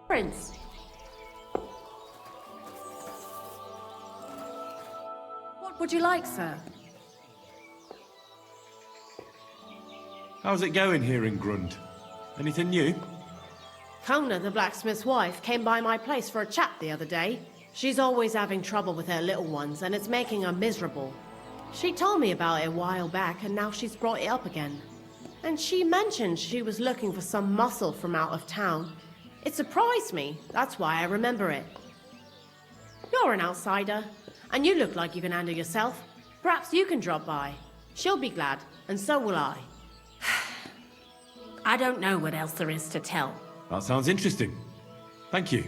Prince. What would you like, sir? How's it going here in Grund? Anything new? Kona, the blacksmith's wife, came by my place for a chat the other day. She's always having trouble with her little ones, and it's making her miserable. She told me about it a while back, and now she's brought it up again. And she mentioned she was looking for some muscle from out of town. It surprised me, that's why I remember it. You're an outsider, and you look like you can handle yourself. Perhaps you can drop by. She'll be glad, and so will I. I don't know what else there is to tell. That sounds interesting. Thank you.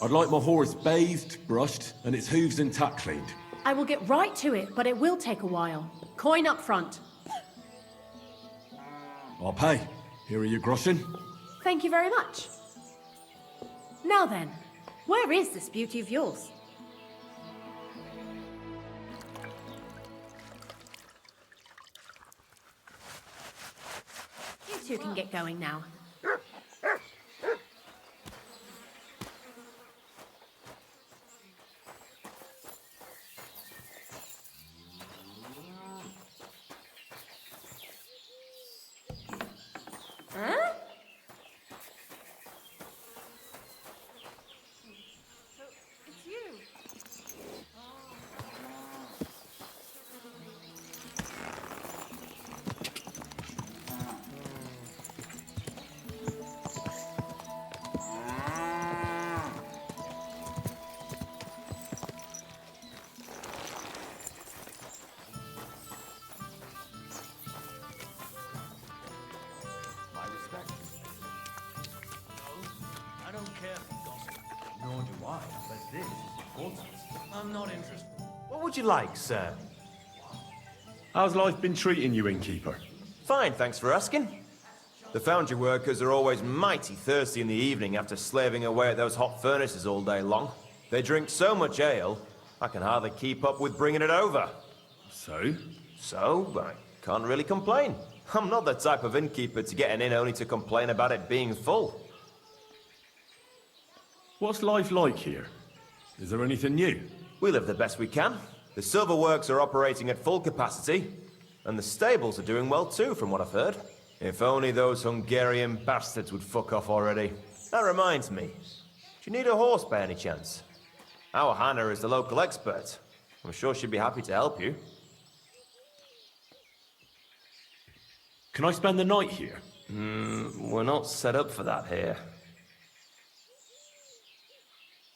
I'd like my horse bathed, brushed, and its hooves and tack cleaned. I will get right to it, but it will take a while. Coin up front. I'll pay. Here are your groschen. Thank you very much. Now then, where is this beauty of yours? You two can get going now. Huh? So, it's you. I don't care for gossip, nor do I, but this is important. I'm not interested. What would you like, sir? How's life been treating you, innkeeper? Fine, thanks for asking. The foundry workers are always mighty thirsty in the evening after slaving away at those hot furnaces all day long. They drink so much ale, I can hardly keep up with bringing it over. So? So, I can't really complain. I'm not the type of innkeeper to get an inn only to complain about it being full. What's life like here? Is there anything new? We live the best we can. The silver works are operating at full capacity, and the stables are doing well too, from what I've heard. If only those Hungarian bastards would fuck off already. That reminds me, do you need a horse by any chance? Our Hannah is the local expert. I'm sure she'd be happy to help you. Can I spend the night here? We're not set up for that here.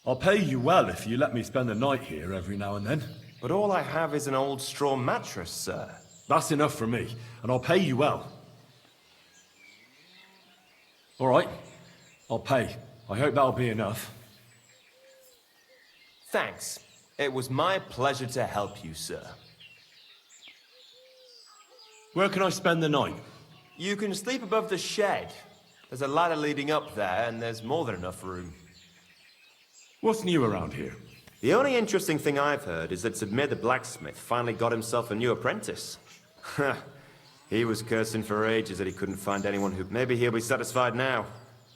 I'll pay you well if you let me spend the night here every now and then. But all I have is an old straw mattress, sir. That's enough for me, and I'll pay you well. All right, I'll pay. I hope that'll be enough. Thanks. It was my pleasure to help you, sir. Where can I spend the night? You can sleep above the shed. There's a ladder leading up there, and there's more than enough room. What's new around here? The only interesting thing I've heard is that Submir the blacksmith finally got himself a new apprentice. He was cursing for ages that he couldn't find anyone who... Maybe he'll be satisfied now.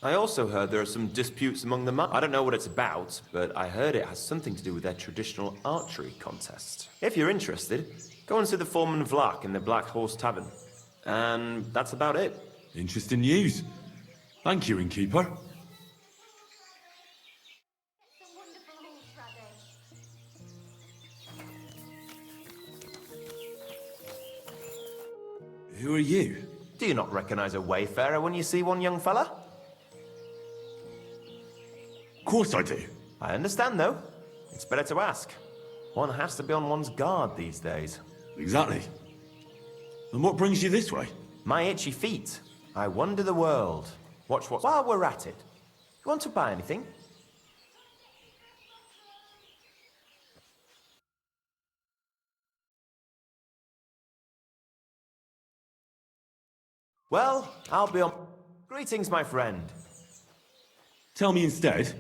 I also heard there are some disputes among the I don't know what it's about, but I heard it has something to do with their traditional archery contest. If you're interested, go and see the foreman Vlak in the Black Horse Tavern. And that's about it. Interesting news. Thank you, innkeeper. Who are you? Do you not recognize a wayfarer when you see one, young fella? Of course I do. I understand, though. It's better to ask. One has to be on one's guard these days. Exactly. And what brings you this way? My itchy feet. I wander the world. Watch what... While we're at it, you want to buy anything? Well, I'll be on... Greetings, my friend. Tell me instead,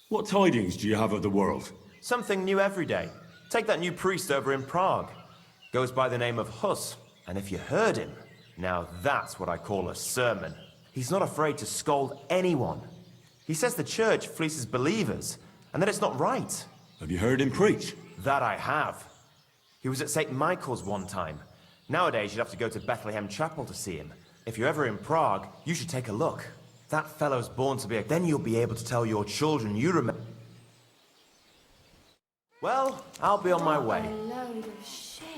what tidings do you have of the world? Something new every day. Take that new priest over in Prague. Goes by the name of Hus. And if you heard him, Now that's what I call a sermon. He's not afraid to scold anyone. He says the church fleeces believers, and that it's not right. Have you heard him preach? That I have. He was at St. Michael's one time. Nowadays, you'd have to go to Bethlehem Chapel to see him. If you're ever in Prague, you should take a look. That fellow's born to be a... Then you'll be able to tell your children you remember... Well, I'll be on my way. A load of shit.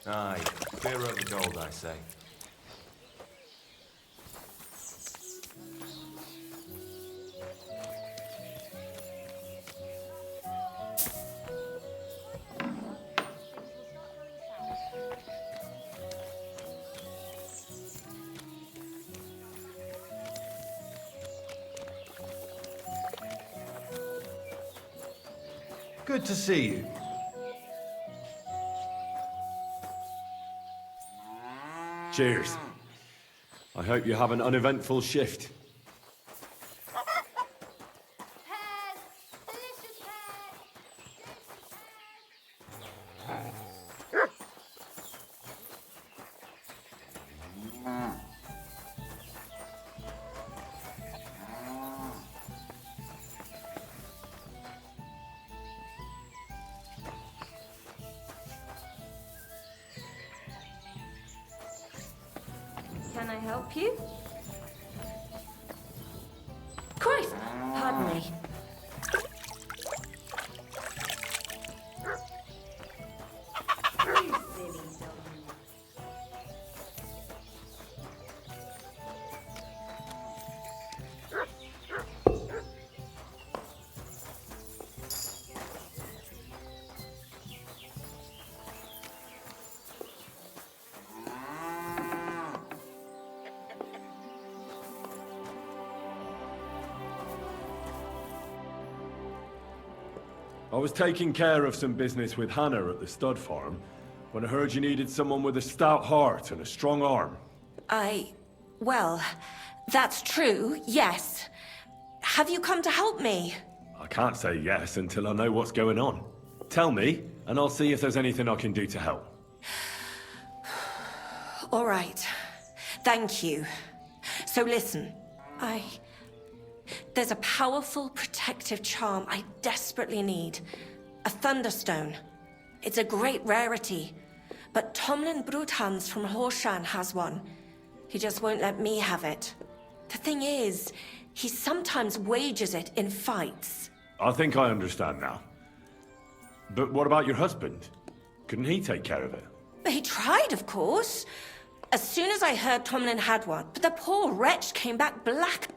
Aye, fear over gold, I say. Good to see you. Cheers. I hope you have an uneventful shift. Can I help you? Christ! Pardon me. You silly dog. I was taking care of some business with Hannah at the stud farm when I heard you needed someone with a stout heart and a strong arm. Well, that's true, yes. Have you come to help me? I can't say yes until I know what's going on. Tell me, and I'll see if there's anything I can do to help. All right. Thank you. So listen, there's a powerful protective charm I desperately need. A thunderstone. It's a great rarity. But Tomlin Bruthans from Horshan has one. He just won't let me have it. The thing is, he sometimes wages it in fights. I think I understand now. But what about your husband? Couldn't he take care of it? He tried, of course. As soon as I heard Tomlin had one, but the poor wretch came back black.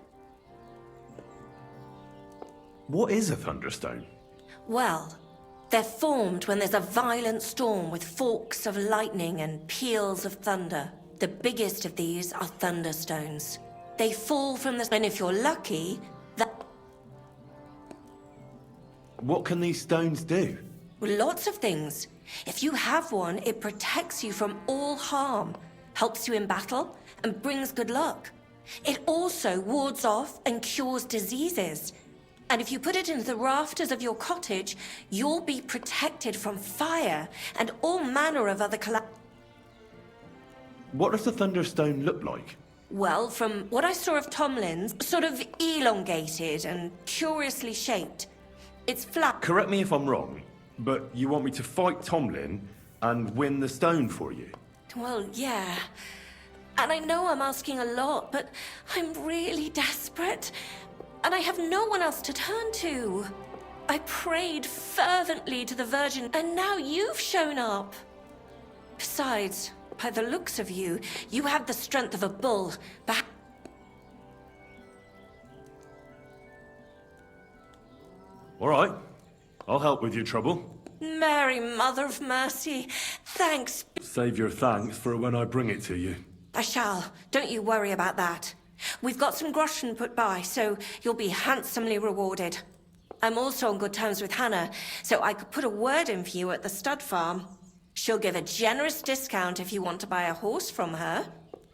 What is a thunderstone? Well, they're formed when there's a violent storm with forks of lightning and peals of thunder. The biggest of these are thunderstones. They fall from the... and if you're lucky, What can these stones do? lots of things. If you have one, it protects you from all harm, helps you in battle, and brings good luck. It also wards off and cures diseases. And if you put it into the rafters of your cottage, you'll be protected from fire and all manner of other What does the thunderstone look like? Well, from what I saw of Tomlin's, sort of elongated and curiously shaped. It's flat. Correct me if I'm wrong, but you want me to fight Tomlin and win the stone for you? Well, yeah. And I know I'm asking a lot, but I'm really desperate. And I have no one else to turn to. I prayed fervently to the Virgin, and now you've shown up. Besides, by the looks of you, you have the strength of a bull. All right, I'll help with your trouble. Mary, Mother of Mercy, thanks. Save your thanks for when I bring it to you. I shall. Don't you worry about that. We've got some groschen put by, so you'll be handsomely rewarded. I'm also on good terms with Hannah, so I could put a word in for you at the stud farm. She'll give a generous discount if you want to buy a horse from her.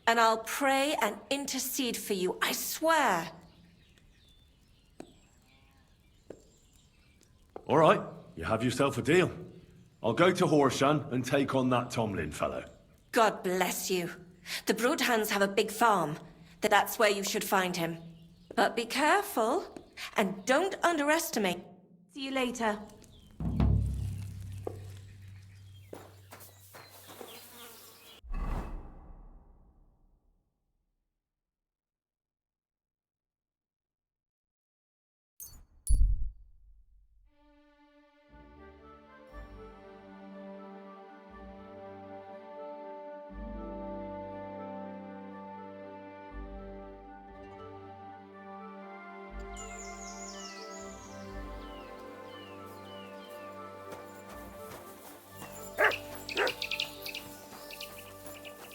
And I'll pray and intercede for you, I swear. All right, you have yourself a deal. I'll go to Horshan and take on that Tomlin fellow. God bless you. The Broodhounds have a big farm. That's where you should find him. But be careful, and don't underestimate. See you later.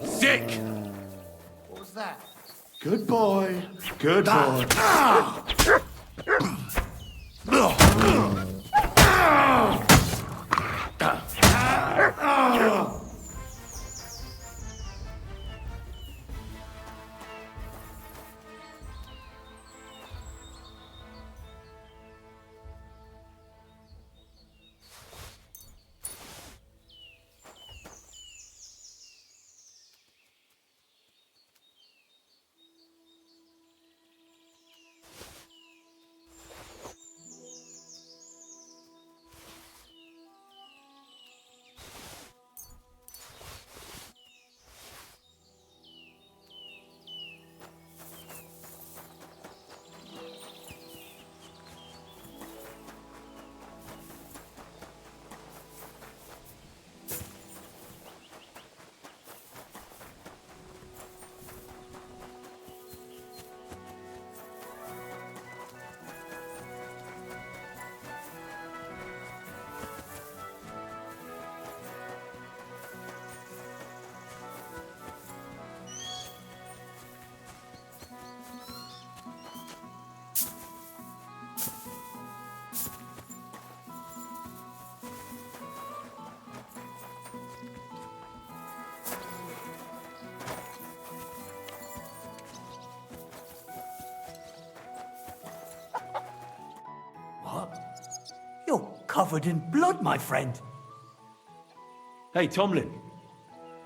Sick! What was that? Good boy. Good boy. What? You're covered in blood, my friend. Hey, Tomlin.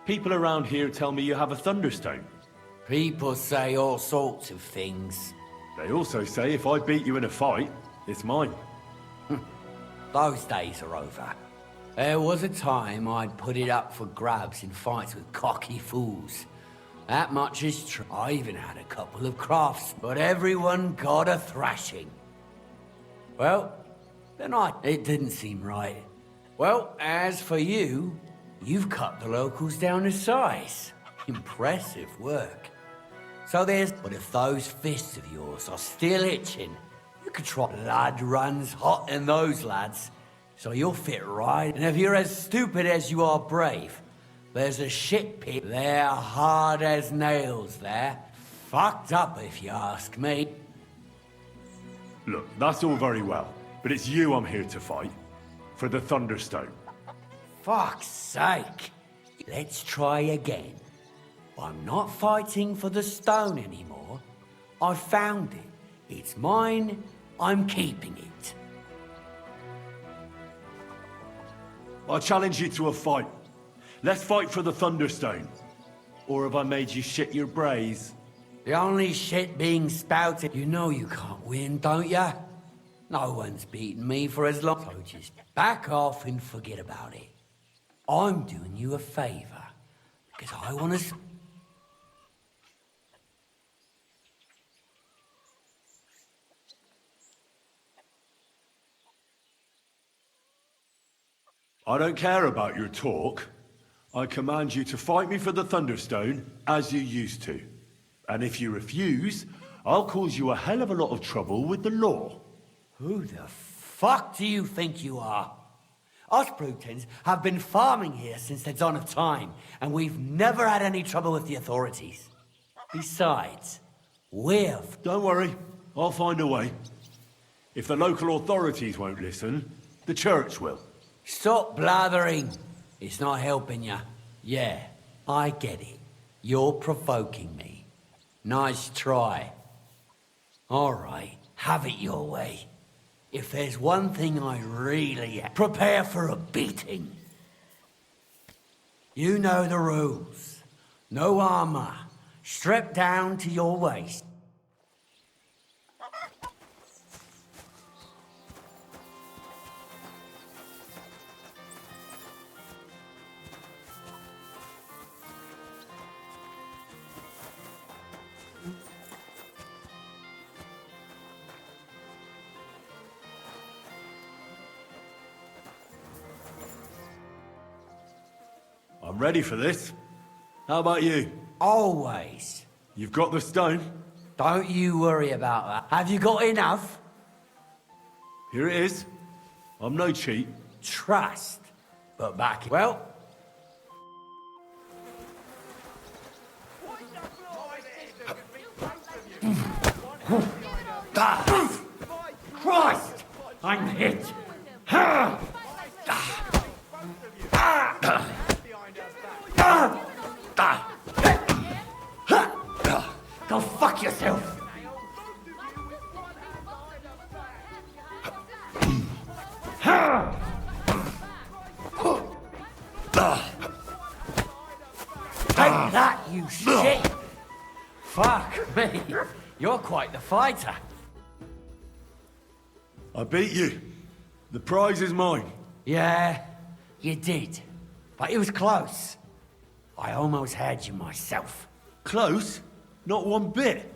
People around here tell me you have a thunderstone. People say all sorts of things. They also say if I beat you in a fight, it's mine. Those days are over. There was a time I'd put it up for grabs in fights with cocky fools. That much is true. I even had a couple of crafts, but everyone got a thrashing. Well, it didn't seem right. Well, as for you, you've cut the locals down to size. Impressive work. So but if those fists of yours are still itching, you could try. Blood runs hot in those lads, so you'll fit right. And if you're as stupid as you are brave, there's a shit pit. They're hard as nails there. Fucked up if you ask me. Look, that's all very well, but it's you I'm here to fight. For the Thunderstone. Fuck's sake. Let's try again. I'm not fighting for the stone anymore. I found it. It's mine. I'm keeping it. I challenge you to a fight. Let's fight for the Thunderstone. Or have I made you shit your brays? The only shit being spouted. You know you can't win, don't ya? No one's beaten me for as long. So just back off and forget about it. I'm doing you a favor. Because I want to... I don't care about your talk. I command you to fight me for the Thunderstone, as you used to. And if you refuse, I'll cause you a hell of a lot of trouble with the law. Who the fuck do you think you are? Us Brutons have been farming here since the dawn of time, and we've never had any trouble with the authorities. Besides, Don't worry, I'll find a way. If the local authorities won't listen, the church will. Stop blathering. It's not helping you. Yeah, I get it. You're provoking me. Nice try. All right, have it your way. If there's one thing I really prepare for a beating. You know the rules. No armor. Stripped down to your waist. I'm ready for this. How about you? Always. You've got the stone? Don't you worry about that. Have you got enough? Here it is. I'm no cheat. Trust. But back... Well... Christ! I'm hit! Go fuck yourself! Take that, you shit! Fuck me, you're quite the fighter. I beat you. The prize is mine. Yeah, you did. But it was close. I almost had you myself. Close? Not one bit.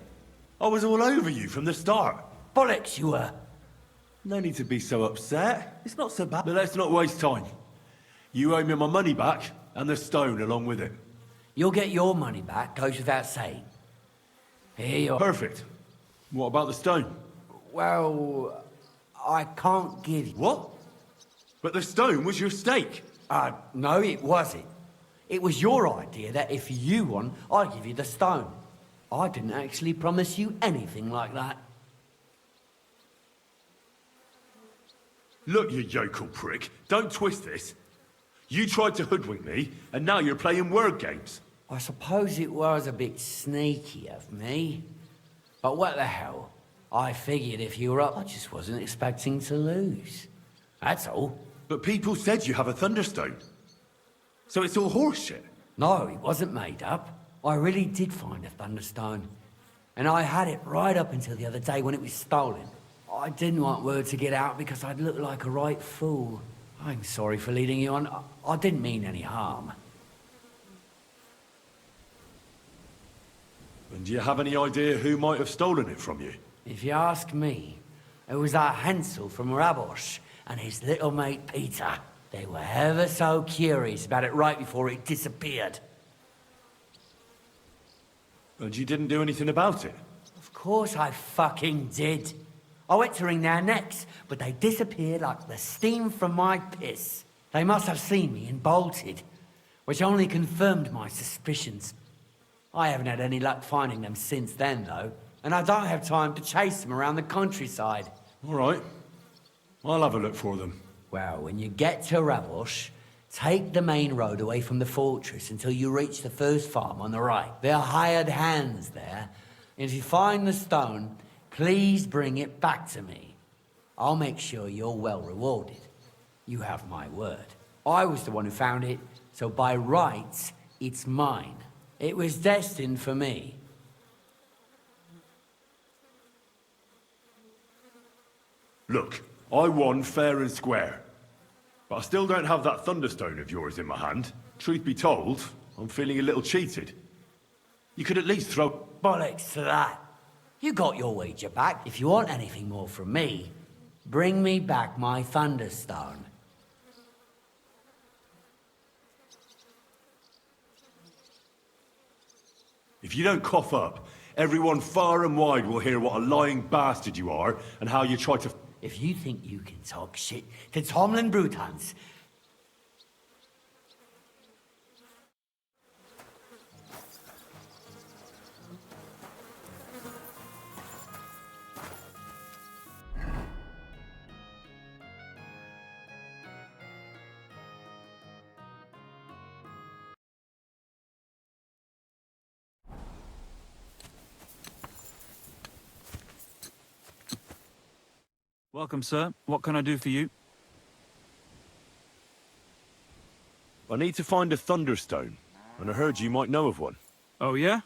I was all over you from the start. Bollocks you were. No need to be so upset. It's not so bad. But let's not waste time. You owe me my money back, and the stone along with it. You'll get your money back, goes without saying. Here you are. Perfect. What about the stone? Well, I can't give you... What? But the stone was your stake. No, it wasn't. It was your idea that if you won, I'd give you the stone. I didn't actually promise you anything like that. Look, you yokel prick. Don't twist this. You tried to hoodwink me, and now you're playing word games. I suppose it was a bit sneaky of me. But what the hell? I figured if you were up, I just wasn't expecting to lose. That's all. But people said you have a thunderstone. So it's all horseshit. No, it wasn't made up. I really did find a thunderstone. And I had it right up until the other day when it was stolen. I didn't want word to get out because I'd look like a right fool. I'm sorry for leading you on. I didn't mean any harm. And do you have any idea who might have stolen it from you? If you ask me, it was our Hansel from Rabosh and his little mate Peter. They were ever so curious about it right before it disappeared. And you didn't do anything about it? Of course I fucking did. I went to wring their necks, but they disappeared like the steam from my piss. They must have seen me and bolted, which only confirmed my suspicions. I haven't had any luck finding them since then, though, and I don't have time to chase them around the countryside. All right. I'll have a look for them. Well, when you get to Rabosh, take the main road away from the fortress until you reach the first farm on the right. There are hired hands there, and if you find the stone, please bring it back to me. I'll make sure you're well rewarded. You have my word. I was the one who found it, so by rights, it's mine. It was destined for me. Look, I won fair and square. But I still don't have that thunderstone of yours in my hand. Truth be told, I'm feeling a little cheated. You could at least throw... Bollocks to that. You got your wager back. If you want anything more from me, bring me back my thunderstone. If you don't cough up, everyone far and wide will hear what a lying bastard you are and how you try to... If you think you can talk shit to Tomlin Brutans... Welcome, sir. What can I do for you? I need to find a Thunderstone, and I heard you might know of one. Oh, yeah?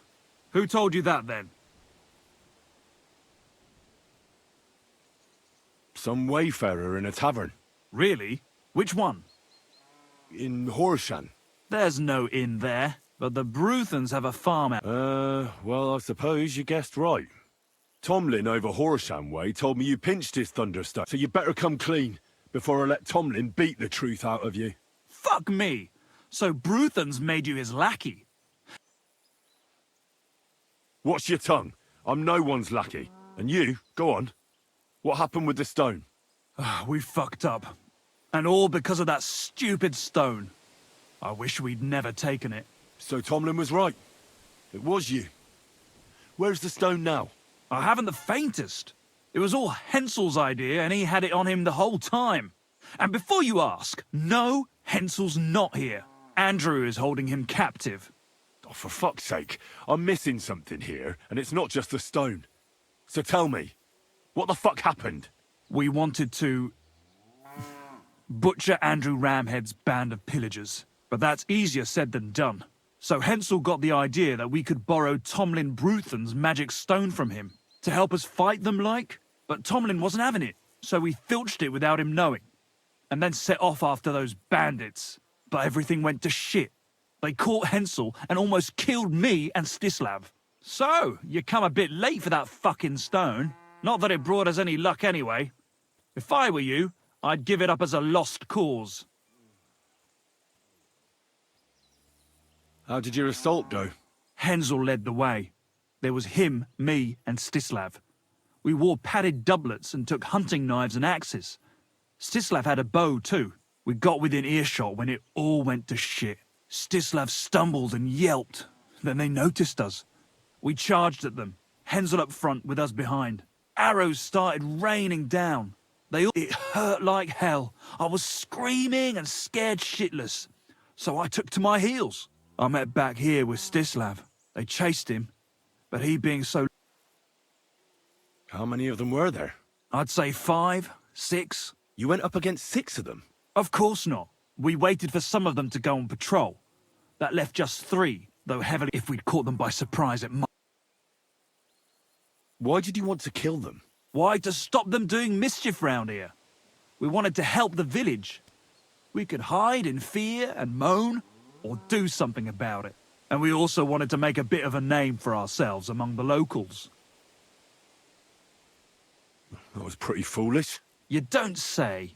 Who told you that, then? Some wayfarer in a tavern. Really? Which one? In Horshan. There's no inn there, but the Bruthans have a farm out. Well, I suppose you guessed right. Tomlin over Horshan way told me you pinched his Thunderstone, so you better come clean before I let Tomlin beat the truth out of you. Fuck me! So Bruthans made you his lackey? Watch your tongue. I'm no one's lackey. And you, go on. What happened with the stone? We fucked up. And all because of that stupid stone. I wish we'd never taken it. So Tomlin was right. It was you. Where's the stone now? I haven't the faintest. It was all Hensel's idea, and he had it on him the whole time. And before you ask, no, Hensel's not here. Andrew is holding him captive. Oh, for fuck's sake. I'm missing something here, and it's not just the stone. So tell me, what the fuck happened? We wanted to butcher Andrew Ramhead's band of pillagers, but that's easier said than done. So Hensel got the idea that we could borrow Tomlin Bruthan's magic stone from him to help us fight them like, but Tomlin wasn't having it, so we filched it without him knowing, and then set off after those bandits. But everything went to shit. They caught Hensel and almost killed me and Stislav. So, you come a bit late for that fucking stone. Not that it brought us any luck anyway. If I were you, I'd give it up as a lost cause. How did your assault go? Hensel led the way. There was him, me, and Stislav. We wore padded doublets and took hunting knives and axes. Stislav had a bow too. We got within earshot when it all went to shit. Stislav stumbled and yelped. Then they noticed us. We charged at them, Hensel up front with us behind. Arrows started raining down. It hurt like hell. I was screaming and scared shitless. So I took to my heels. I met back here with Stislav. They chased him, but he being so... How many of them were there? I'd say 5, 6. You went up against 6 of them? Of course not. We waited for some of them to go on patrol. That left just 3, though heavily if we'd caught them by surprise it might... Why did you want to kill them? Why? To stop them doing mischief round here. We wanted to help the village. We could hide in fear and moan, or do something about it. And we also wanted to make a bit of a name for ourselves among the locals. That was pretty foolish. You don't say.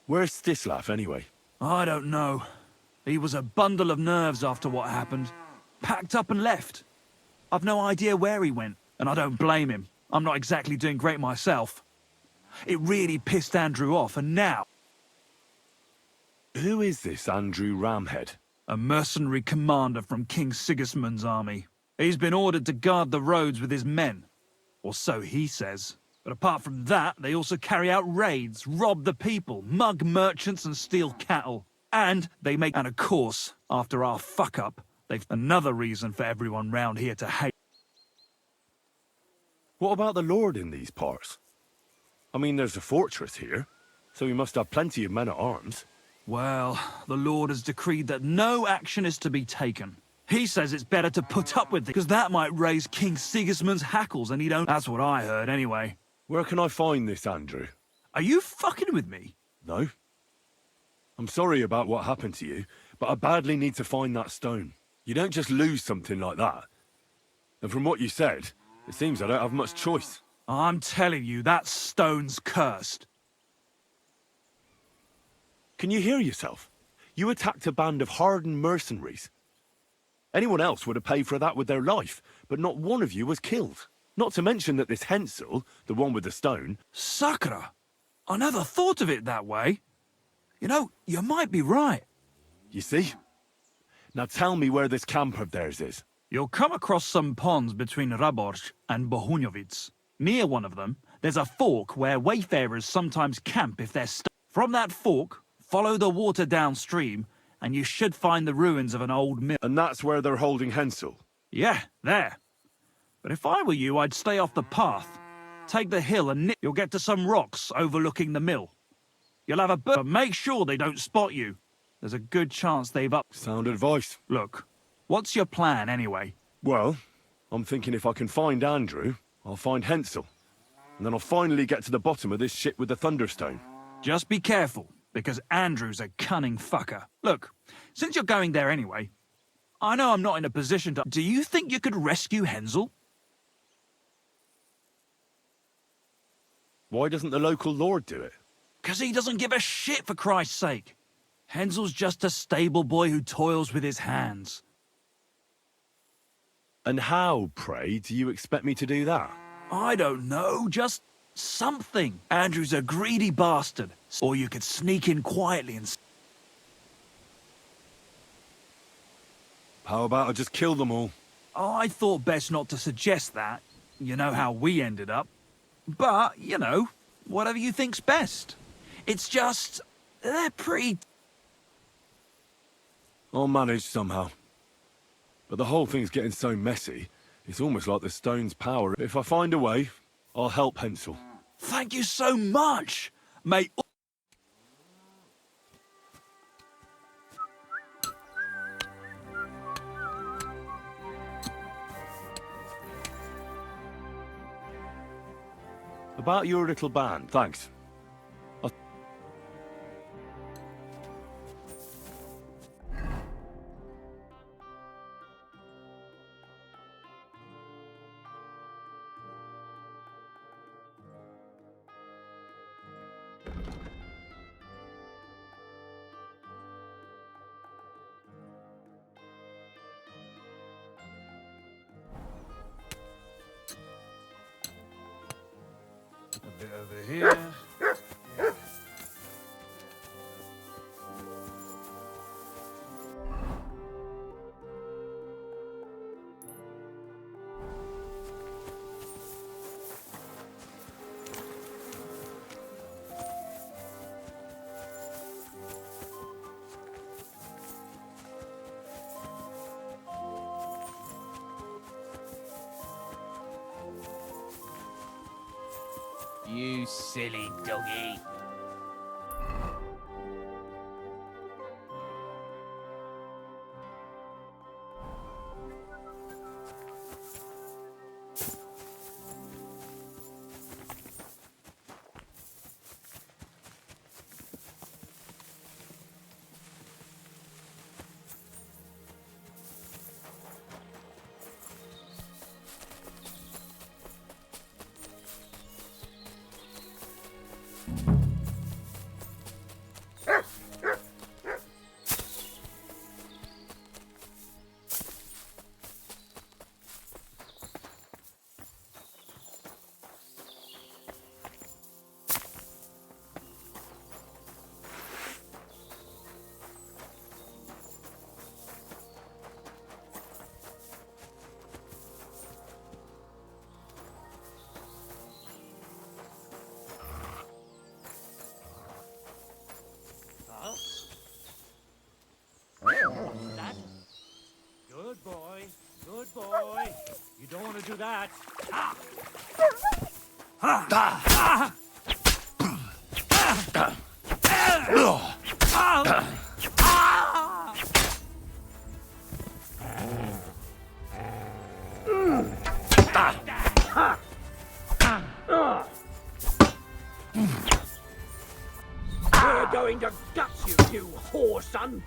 Where's Stislav, anyway? I don't know. He was a bundle of nerves after what happened. Packed up and left. I've no idea where he went, and I don't blame him. I'm not exactly doing great myself. It really pissed Andrew off, and now... Who is this Andrew Ramhead? A mercenary commander from King Sigismund's army. He's been ordered to guard the roads with his men. Or so he says. But apart from that, they also carry out raids, rob the people, mug merchants and steal cattle. And they make... And of course, after our fuck-up, they've another reason for everyone round here to hate. What about the Lord in these parts? I mean, there's a fortress here, so he must have plenty of men-at-arms. Well, the Lord has decreed that no action is to be taken. He says it's better to put up with it, because that might raise King Sigismund's hackles, and he don't... That's what I heard, anyway. Where can I find this Andrew? Are you fucking with me? No. I'm sorry about what happened to you, but I badly need to find that stone. You don't just lose something like that. And from what you said, it seems I don't have much choice. I'm telling you, that stone's cursed. Can you hear yourself? You attacked a band of hardened mercenaries. Anyone else would have paid for that with their life, but not one of you was killed. Not to mention that this Hensel, the one with the stone... Sakura! I never thought of it that way. You know, you might be right. You see? Now tell me where this camp of theirs is. You'll come across some ponds between Raborj and Bohunjovic. Near one of them, there's a fork where wayfarers sometimes camp if they're stuck. From that fork, follow the water downstream, and you should find the ruins of an old mill. And that's where they're holding Hensel? Yeah, there. But if I were you, I'd stay off the path. Take the hill and you'll get to some rocks overlooking the mill. You'll have a but make sure they don't spot you. There's a good chance they've up. Sound advice. Look, what's your plan anyway? Well, I'm thinking if I can find Andrew, I'll find Hensel. And then I'll finally get to the bottom of this shit with the Thunderstone. Just be careful, because Andrew's a cunning fucker. Look, since you're going there anyway, I know I'm not in a position to... Do you think you could rescue Hensel? Why doesn't the local lord do it? Because he doesn't give a shit, for Christ's sake. Hensel's just a stable boy who toils with his hands. And how, pray, do you expect me to do that? I don't know, just something. Andrew's a greedy bastard. Or you could sneak in quietly and... How about I just kill them all? I thought best not to suggest that. You know how we ended up. But, you know, whatever you think's best. It's just... they're pretty... I'll manage somehow. But the whole thing's getting so messy, it's almost like the stone's power. If I find a way, I'll help Hensel. Thank you so much! May... About your little band, thanks. A bit over here. You silly doggy. Good boy. Good boy. You don't want to do that. Ah! Ah! Ah! We're going to gut you, you whore son!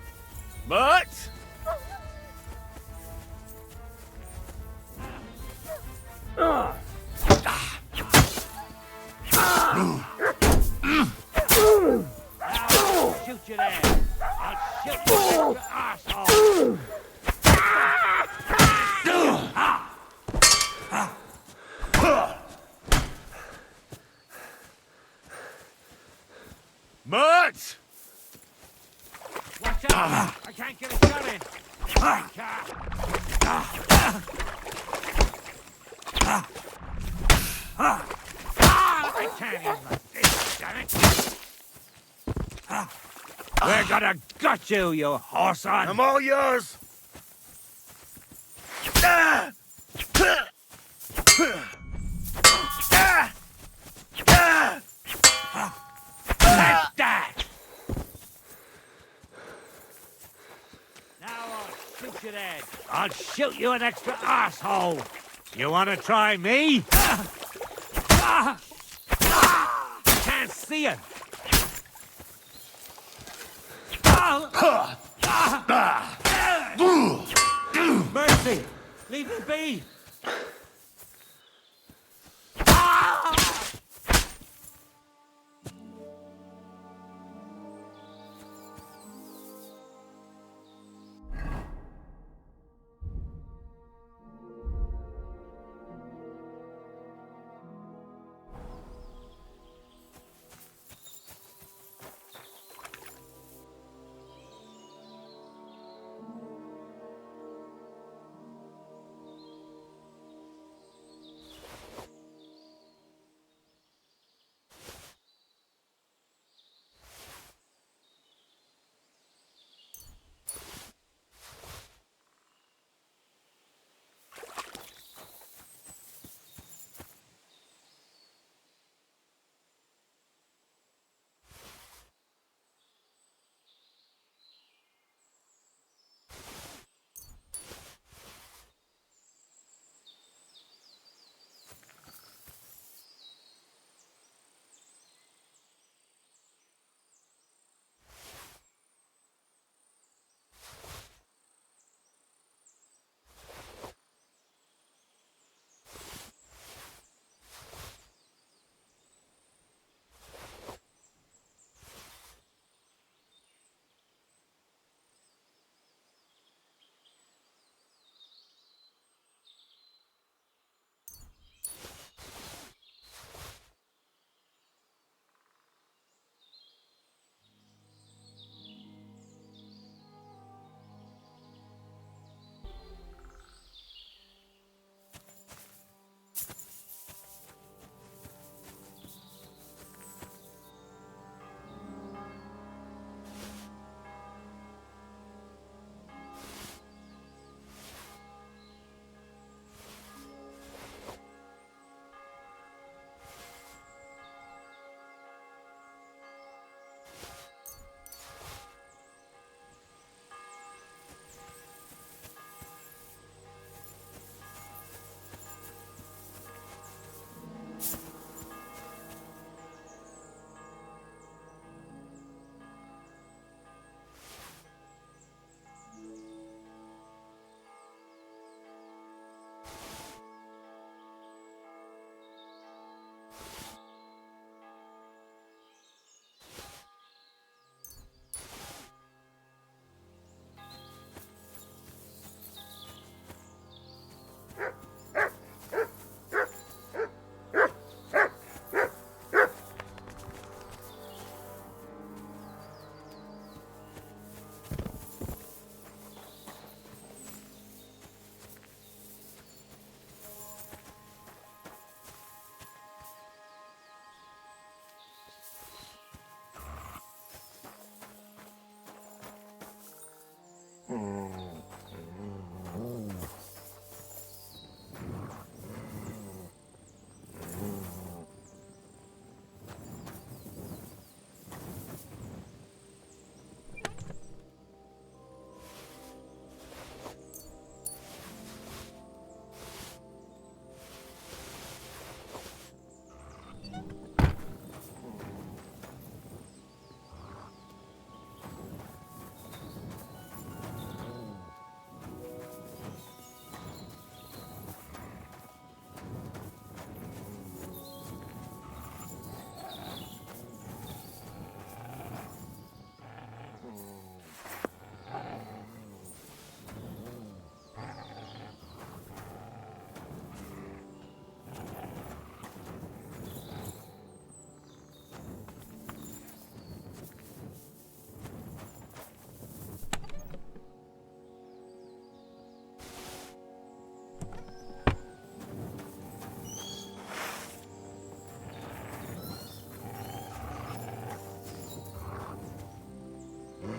Mutt! I'll shoot you there! I'll shoot you, you asshole! Mutt! Watch out! I can't get a shot in! I can't even like this, damn it! We're gonna gut you, you horse on! I'm all yours! That's that! shithead. I'll shoot you an extra arsehole. You want to try me? Can't see it. Mercy! Leave me be!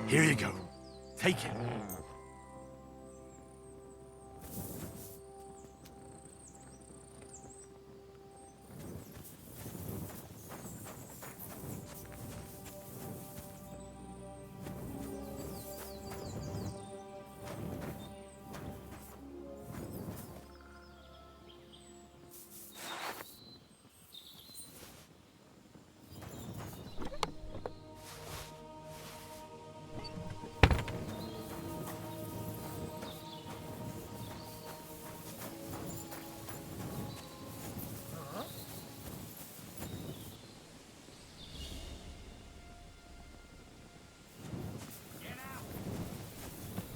Here you go. Take it.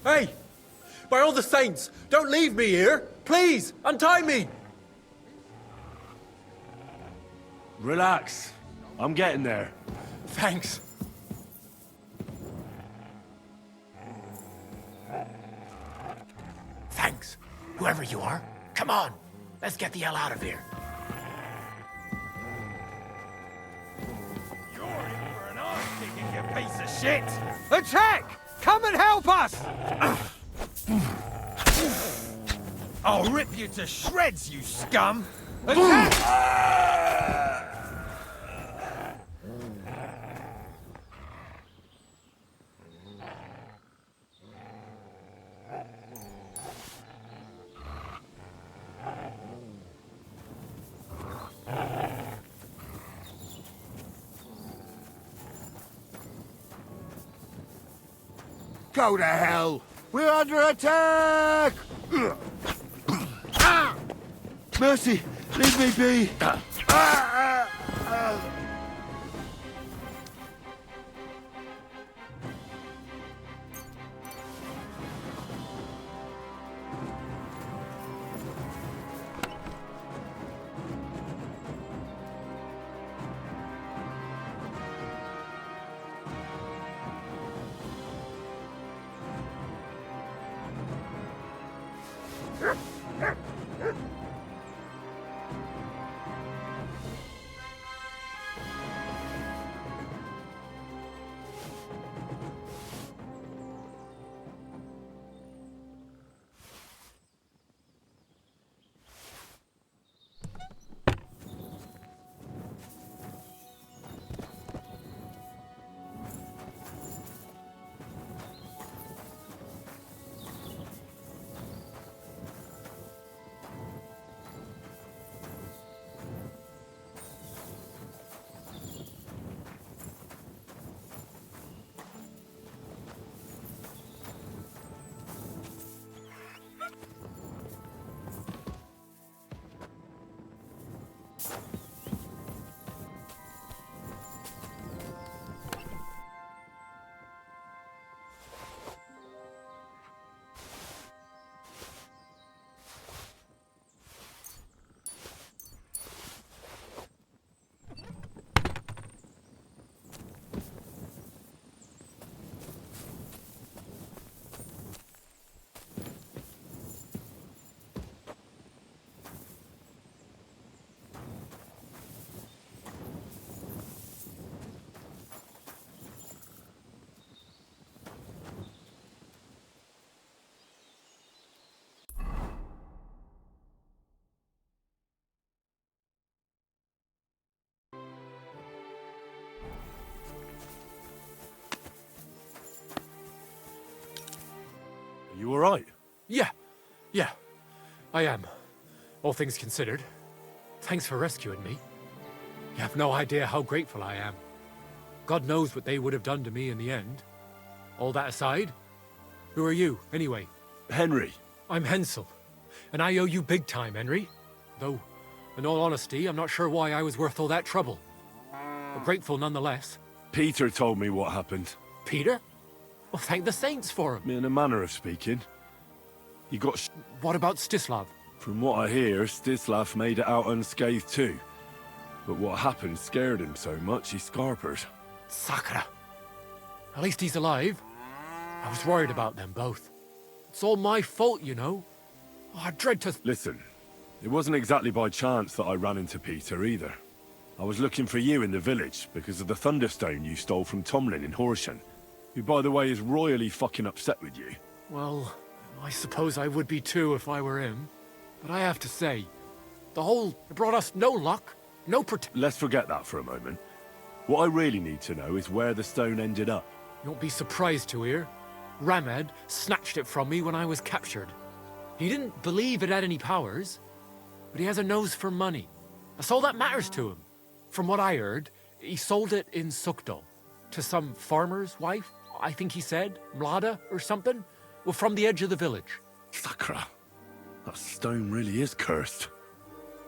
Hey! By all the saints, don't leave me here! Please, untie me! Relax. I'm getting there. Thanks. Thanks, whoever you are. Come on, let's get the hell out of here. You're in for an arse-kicking, you piece of shit! Attack! Come and help us! I'll rip you to shreds, you scum! Attack! Go to hell! We're under attack! Mercy! Leave me be! You all right? Yeah, I am. All things considered. Thanks for rescuing me. You have no idea how grateful I am. God knows what they would have done to me in the end. All that aside, who are you, anyway? Henry. I'm Hensel, and I owe you big time, Henry. Though, in all honesty, I'm not sure why I was worth all that trouble. But grateful nonetheless. Peter told me what happened. Peter? Well, thank the saints for him. In a manner of speaking. He got What about Stislav? From what I hear, Stislav made it out unscathed too. But what happened scared him so much he scarpered. Sakra. At least he's alive. I was worried about them both. It's all my fault, you know. Oh, I dread to... Listen, it wasn't exactly by chance that I ran into Peter either. I was looking for you in the village because of the Thunderstone you stole from Tomlin in Horsham, who, by the way, is royally fucking upset with you. Well, I suppose I would be too if I were him. But I have to say, it brought us no luck, no Let's forget that for a moment. What I really need to know is where the stone ended up. You won't be surprised to hear. Ramed snatched it from me when I was captured. He didn't believe it had any powers, but he has a nose for money. That's all that matters to him. From what I heard, he sold it in Sukdal to some farmer's wife, I think he said, Mlada or something, well, from the edge of the village. Sakra. That stone really is cursed.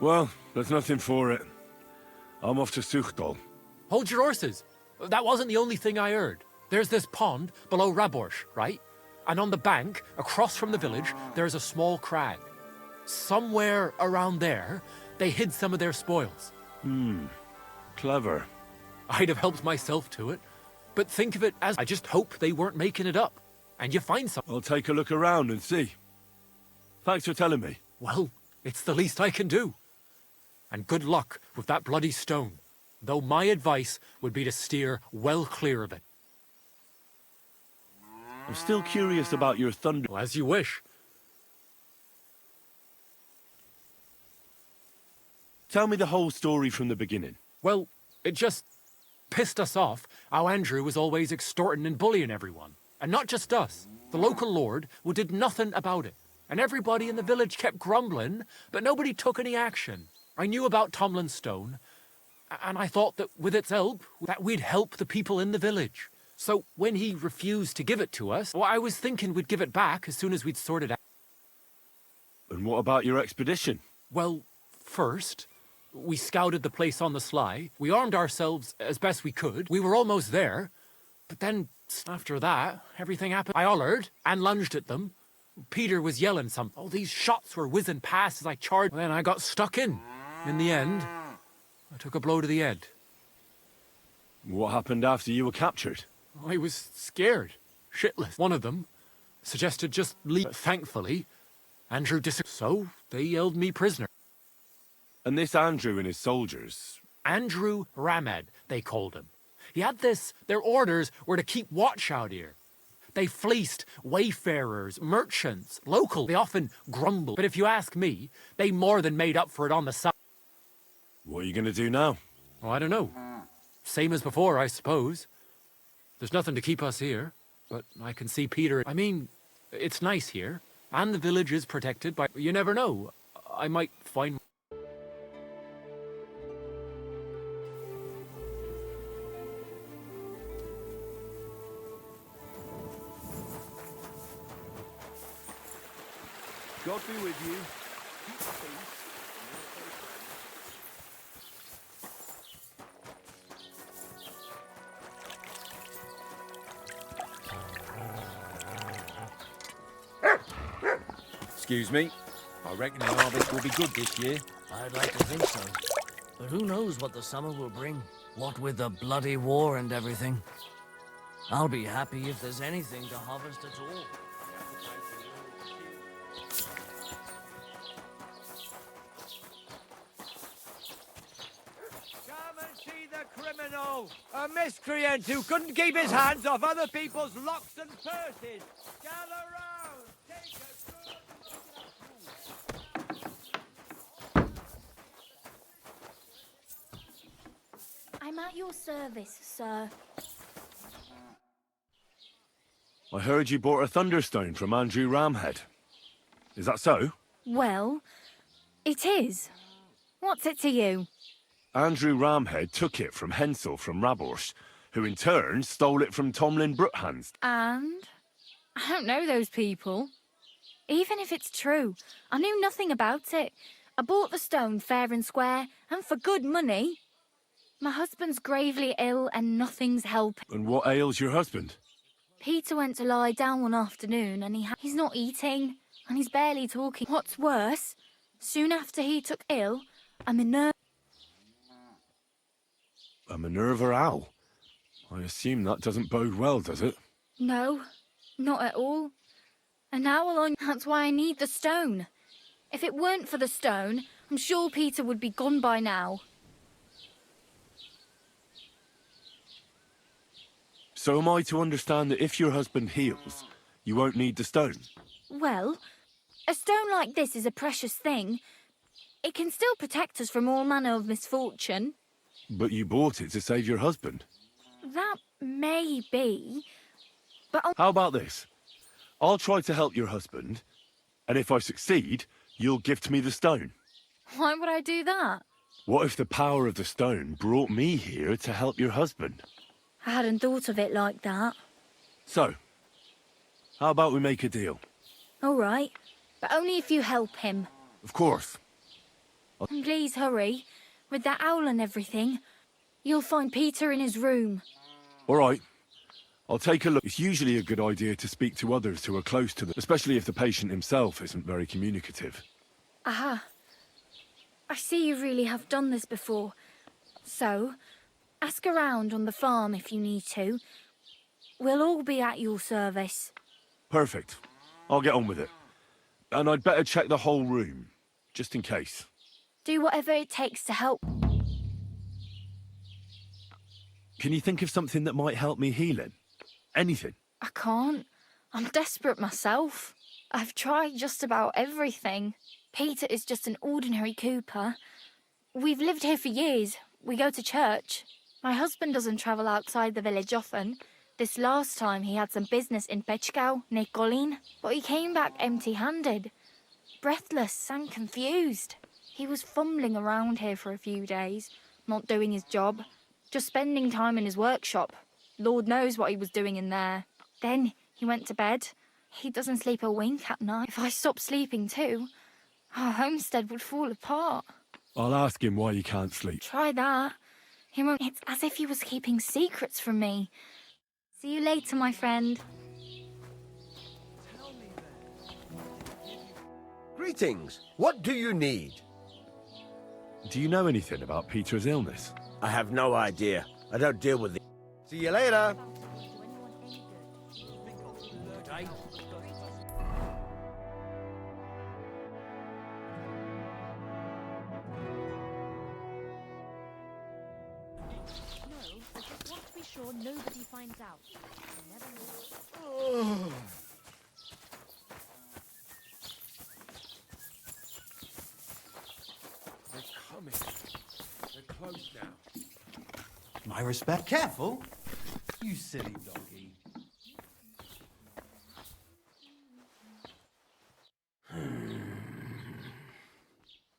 Well, there's nothing for it. I'm off to Sukdal. Hold your horses. That wasn't the only thing I heard. There's this pond below Raborsh, right? And on the bank, across from the village, there's a small crag. Somewhere around there, they hid some of their spoils. Clever. I'd have helped myself to it, but think of it as I just hope they weren't making it up. And you find some. I'll take a look around and see. Thanks for telling me. Well, it's the least I can do. And good luck with that bloody stone, though my advice would be to steer well clear of it. I'm still curious about your thunder. Well, as you wish. Tell me the whole story from the beginning. Well, it just pissed us off how Andrew was always extorting and bullying everyone. And not just us. The local lord who did nothing about it. And everybody in the village kept grumbling, but nobody took any action. I knew about Tomlin's stone, and I thought that with its help, that we'd help the people in the village. So when he refused to give it to us, well, I was thinking we'd give it back as soon as we'd sorted out. And what about your expedition? Well, first, we scouted the place on the sly. We armed ourselves as best we could. We were almost there. But then, after that, everything happened. I hollered and lunged at them. Peter was yelling something. Oh, these shots were whizzing past as I charged. Then I got stuck in. In the end, I took a blow to the head. What happened after you were captured? I was scared, shitless. One of them suggested just leave. Thankfully, Andrew disagreed. So they held me prisoner. And this Andrew and his soldiers? Andrew Ramad, they called him. He had this, their orders were to keep watch out here. They fleeced wayfarers, merchants, local. They often grumbled. But if you ask me, they more than made up for it on the side. What are you going to do now? Oh, I don't know. Same as before, I suppose. There's nothing to keep us here. But I can see Peter. I mean, it's nice here. And the village is protected by... You never know. I might find... God be with you. Excuse me. I reckon the harvest will be good this year. I'd like to think so. But who knows what the summer will bring? What with the bloody war and everything. I'll be happy if there's anything to harvest at all. Come and see the criminal! A miscreant who couldn't keep his hands off other people's locks and purses! Gather round! Take a good... I'm at your service, sir. I heard you bought a thunderstone from Andrew Ramhead. Is that so? Well, it is. What's it to you? Andrew Ramhead took it from Hensel from Raborsh, who in turn stole it from Tomlin Brookhans. And? I don't know those people. Even if it's true, I knew nothing about it. I bought the stone fair and square, and for good money. My husband's gravely ill and nothing's helping. And what ails your husband? Peter went to lie down one afternoon and he's not eating and he's barely talking. What's worse, soon after he took ill, a Minerva owl? I assume that doesn't bode well, does it? No, not at all. An owl on... That's why I need the stone. If it weren't for the stone, I'm sure Peter would be gone by now. So am I to understand that if your husband heals, you won't need the stone? Well, a stone like this is a precious thing. It can still protect us from all manner of misfortune. But you bought it to save your husband. That may be, but How about this? I'll try to help your husband, and if I succeed, you'll gift me the stone. why would I do that? What if the power of the stone brought me here to help your husband? I hadn't thought of it like that. So, how about we make a deal? All right, but only if you help him. Of course. And please hurry. With that owl and everything, you'll find Peter in his room. All right. I'll take a look. It's usually a good idea to speak to others who are close to them, especially if the patient himself isn't very communicative. Aha. I see you really have done this before. So, ask around on the farm if you need to. We'll all be at your service. Perfect. I'll get on with it. And I'd better check the whole room, just in case. Do whatever it takes to help. Can you think of something that might help me healing? Anything? I can't. I'm desperate myself. I've tried just about everything. Peter is just an ordinary cooper. We've lived here for years. We go to church. My husband doesn't travel outside the village often. This last time he had some business in Pechkau, near Golin, but he came back empty-handed. Breathless and confused. He was fumbling around here for a few days, not doing his job, just spending time in his workshop. Lord knows what he was doing in there. Then he went to bed. He doesn't sleep a wink at night. If I stopped sleeping too, our homestead would fall apart. I'll ask him why he can't sleep. Try that. He won't. It's as if he was keeping secrets from me. See you later, my friend. Greetings. What do you need? Do you know anything about Peter's illness? I have no idea. I don't deal with it. See you later. Nobody finds out. They're coming. They're close now. My respect. Careful, you silly doggy.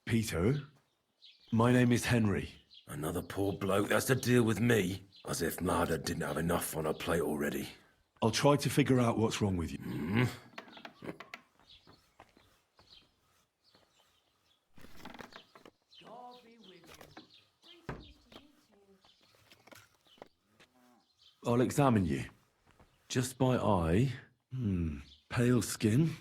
Peter, my name is Henry. Another poor bloke that's to deal with me. As if Marda didn't have enough on her plate already. I'll try to figure out what's wrong with you. I'll examine you. Just by eye. Pale skin.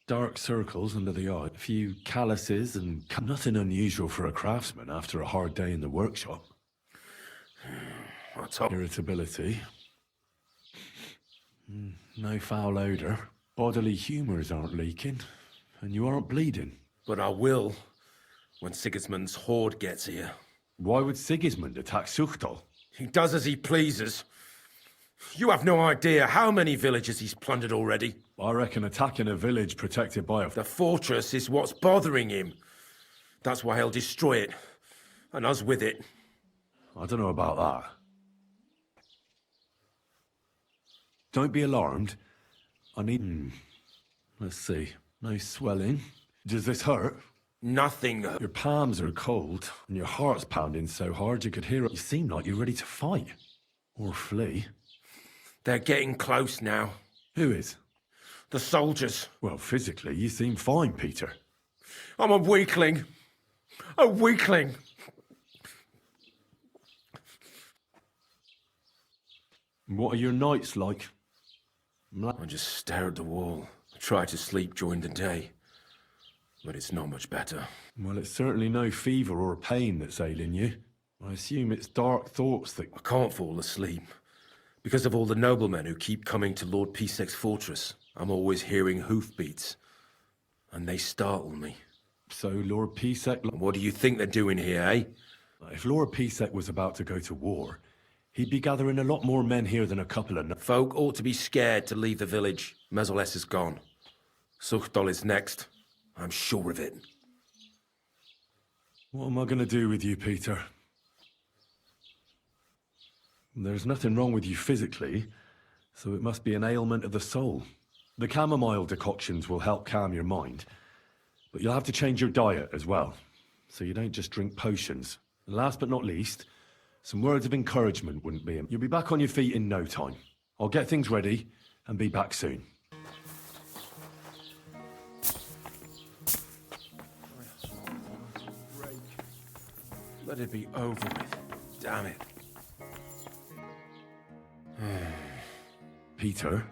Dark circles under the eye. A few calluses and nothing unusual for a craftsman after a hard day in the workshop. Irritability. No foul odour. Bodily humours aren't leaking. And you aren't bleeding. But I will, when Sigismund's horde gets here. Why would Sigismund attack Suchtal? He does as he pleases. You have no idea how many villages he's plundered already. I reckon attacking a village protected by a... The fortress is what's bothering him. That's why he'll destroy it. And us with it. I don't know about that. Don't be alarmed. I need... Let's see. No swelling. Does this hurt? Nothing. Your palms are cold, and your heart's pounding so hard you could hear it. You seem like you're ready to fight. Or flee. They're getting close now. Who is? The soldiers. Well, physically, you seem fine, Peter. I'm a weakling. A weakling. What are your nights like? I just stare at the wall. I try to sleep during the day. But it's not much better. Well, it's certainly no fever or pain that's ailing you. I assume it's dark thoughts that... I can't fall asleep. Because of all the noblemen who keep coming to Lord Pisek's fortress. I'm always hearing hoofbeats. And they startle me. So Lord Pisek... What do you think they're doing here, eh? If Lord Pisek was about to go to war, he'd be gathering a lot more men here than a couple of... Folk ought to be scared to leave the village. Mezoles is gone. Suchtol is next. I'm sure of it. What am I going to do with you, Peter? There's nothing wrong with you physically, so it must be an ailment of the soul. The chamomile decoctions will help calm your mind, but you'll have to change your diet as well, so you don't just drink potions. And last but not least, some words of encouragement wouldn't be... You'll be back on your feet in no time. I'll get things ready and be back soon. Let it be over with. Damn it. Peter,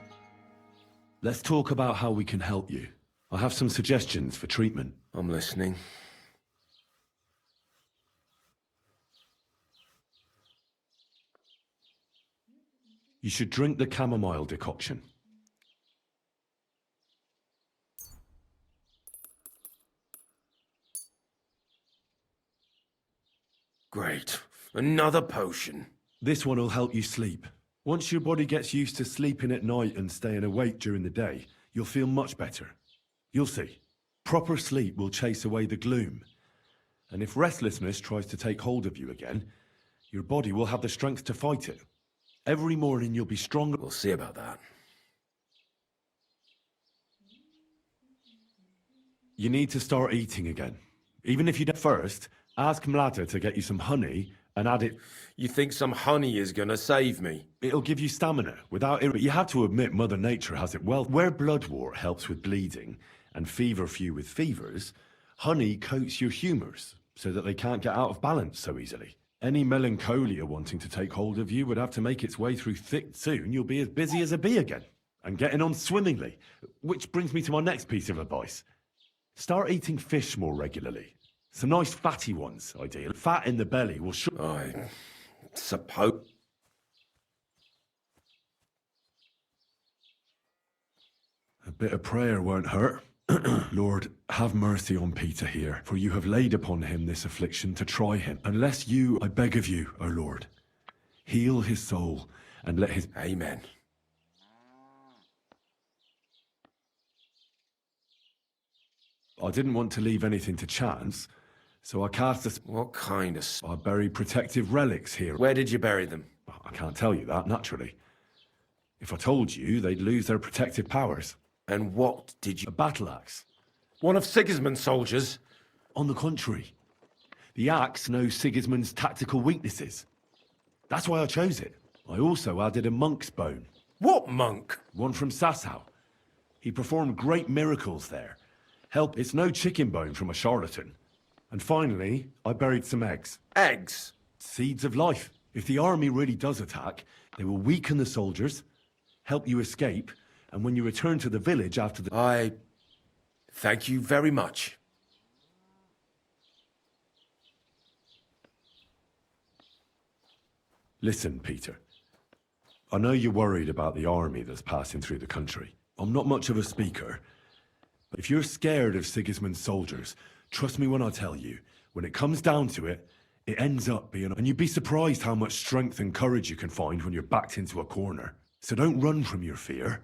let's talk about how we can help you. I have some suggestions for treatment. I'm listening. You should drink the chamomile decoction. Great. Another potion. This one will help you sleep. Once your body gets used to sleeping at night and staying awake during the day, you'll feel much better. You'll see. Proper sleep will chase away the gloom. And if restlessness tries to take hold of you again, your body will have the strength to fight it. Every morning you'll be stronger. We'll see about that. You need to start eating again. Even if you don't first, ask Mlada to get you some honey and add it. You think some honey is gonna save me? It'll give you stamina. Without it, you have to admit Mother Nature has it well. Where bloodwort helps with bleeding and feverfew with fevers, honey coats your humours so that they can't get out of balance so easily. Any melancholia wanting to take hold of you would have to make its way through thick. Soon you'll be as busy as a bee again and getting on swimmingly. Which brings me to my next piece of advice. Start eating fish more regularly. Some nice fatty ones, ideally. Fat in the belly will I suppose. A bit of prayer won't hurt. Lord, have mercy on Peter here, for you have laid upon him this affliction to try him. Unless you, I beg of you, O Lord, heal his soul and let his... Amen. I didn't want to leave anything to chance, so I cast a... What kind of... I buried protective relics here. Where did you bury them? I can't tell you that, naturally. If I told you, they'd lose their protective powers. And what did you... A battle axe. One of Sigismund's soldiers? On the contrary. The axe knows Sigismund's tactical weaknesses. That's why I chose it. I also added a monk's bone. What monk? One from Sasau. He performed great miracles there. Help, it's no chicken bone from a charlatan. And finally, I buried some eggs. Eggs? Seeds of life. If the army really does attack, they will weaken the soldiers, help you escape, and when you return to the village after the... I thank you very much. Listen, Peter. I know you're worried about the army that's passing through the country. I'm not much of a speaker, but if you're scared of Sigismund's soldiers, trust me when I tell you, when it comes down to it, it ends up being... And you'd be surprised how much strength and courage you can find when you're backed into a corner. So don't run from your fear.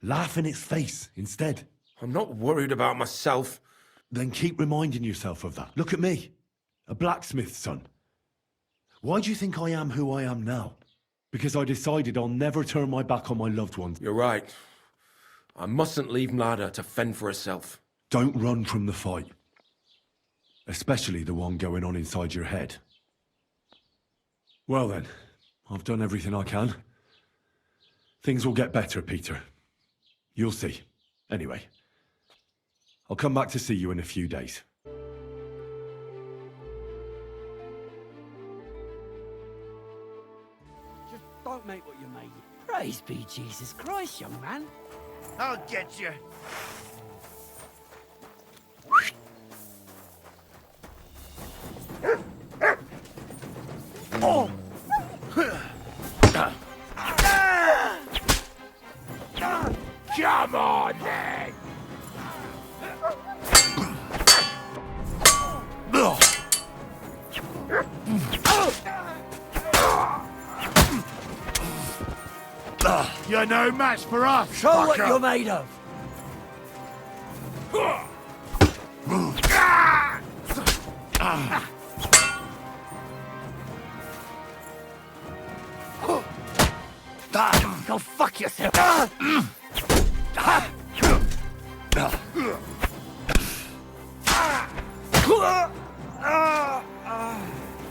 Laugh in its face instead. I'm not worried about myself. Then keep reminding yourself of that. Look at me, a blacksmith's son. Why do you think I am who I am now? Because I decided I'll never turn my back on my loved ones. You're right. I mustn't leave Mlada to fend for herself. Don't run from the fight. Especially the one going on inside your head. Well then, I've done everything I can. Things will get better, Peter. You'll see. Anyway, I'll come back to see you in a few days. Just don't make what you made. Praise be Jesus Christ, young man. I'll get you. Oh! Come on, then! You're no match for us, Show fucker. what you're made of! Go fuck yourself!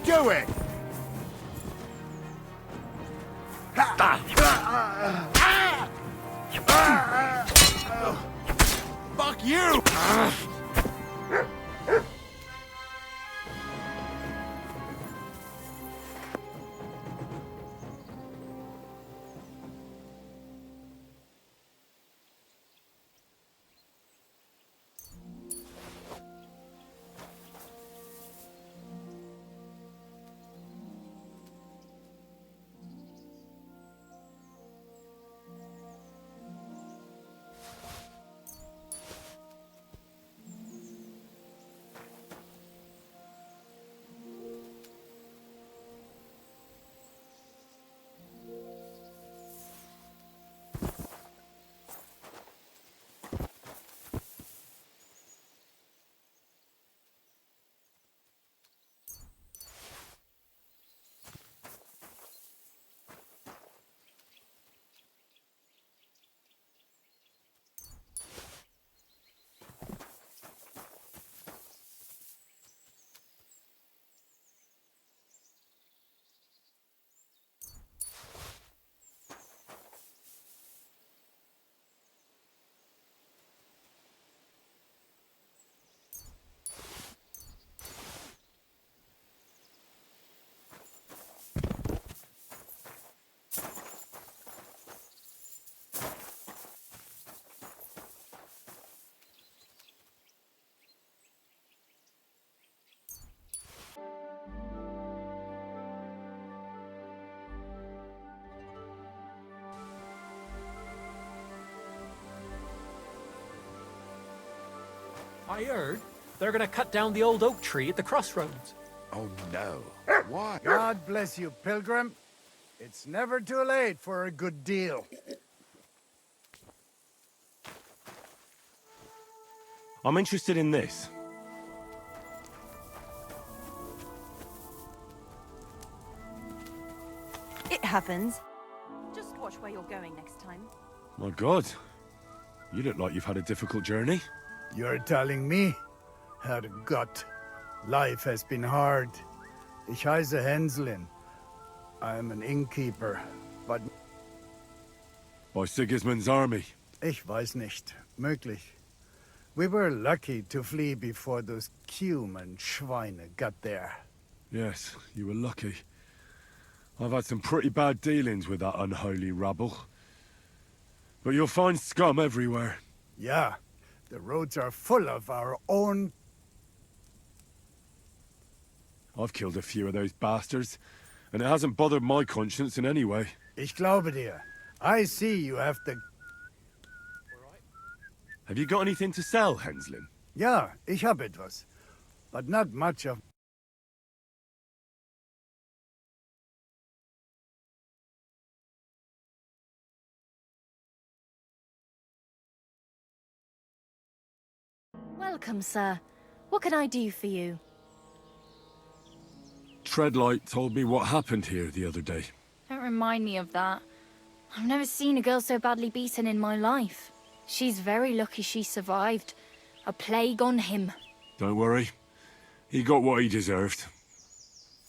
Do it! Fuck you! I heard they're gonna cut down the old oak tree at the crossroads. Oh no. Why? God bless you, pilgrim. It's never too late for a good deal. I'm interested in this. It happens. Just watch where you're going next time. My God. You look like you've had a difficult journey. You're telling me? Herrgott. Life has been hard. Ich heiße Hänselin. I'm an innkeeper, but... By Sigismund's army. Ich weiß nicht. Möglich. We were lucky to flee before those Cuman Schweine got there. Yes, you were lucky. I've had some pretty bad dealings with that unholy rabble. But you'll find scum everywhere. Yeah, the roads are full of our own... I've killed a few of those bastards, and it hasn't bothered my conscience in any way. Ich glaube dir. I see you have the... Have you got anything to sell, Henslin? Ja, ich hab etwas. But not much of... Welcome, sir. What can I do for you? Treadlight told me what happened here the other day. Don't remind me of that. I've never seen a girl so badly beaten in my life. She's very lucky she survived. A plague on him. Don't worry. He got what he deserved.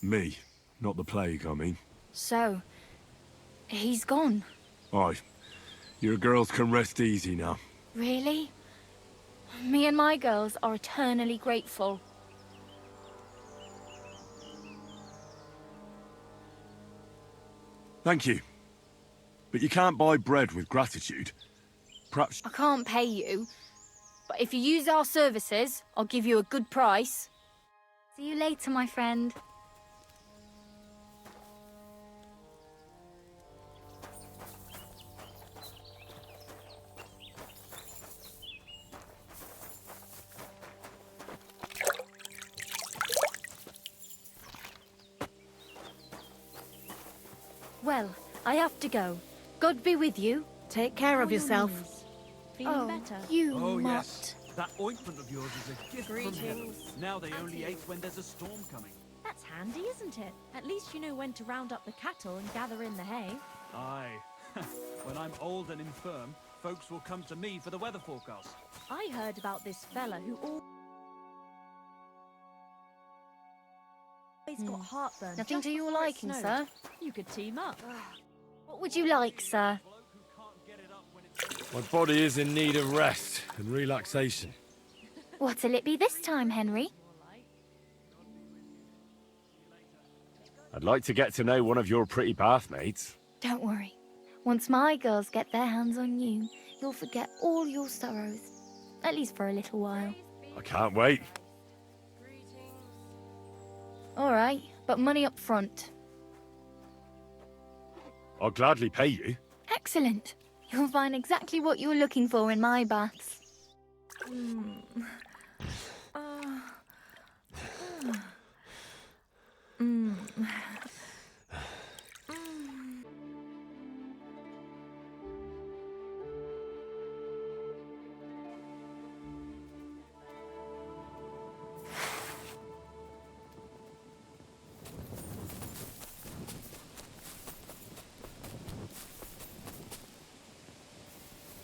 Me, not the plague, I mean. So, he's gone. Aye. Your girls can rest easy now. Really? Me and my girls are eternally grateful. Thank you. But you can't buy bread with gratitude. Perhaps... I can't pay you, but if you use our services, I'll give you a good price. See you later, my friend. Well, I have to go. God be with you. Take care of yourself. Feeling better? You mutt. Yes. That ointment of yours is a gift from heaven. Now they only ache when there's a storm coming. That's handy, isn't it? At least you know when to round up the cattle and gather in the hay. Aye. When I'm old and infirm, folks will come to me for the weather forecast. I heard about this fella who always got heartburn. Nothing just to your before it liking, snowed. sir? You could team up. What would you like, sir? My body is in need of rest and relaxation. What'll it be this time, Henry? I'd like to get to know one of your pretty bathmates. Don't worry. Once my girls get their hands on you, you'll forget all your sorrows. At least for a little while. I can't wait. All right, but money up front. I'll gladly pay you. Excellent. You'll find exactly what you're looking for in my baths.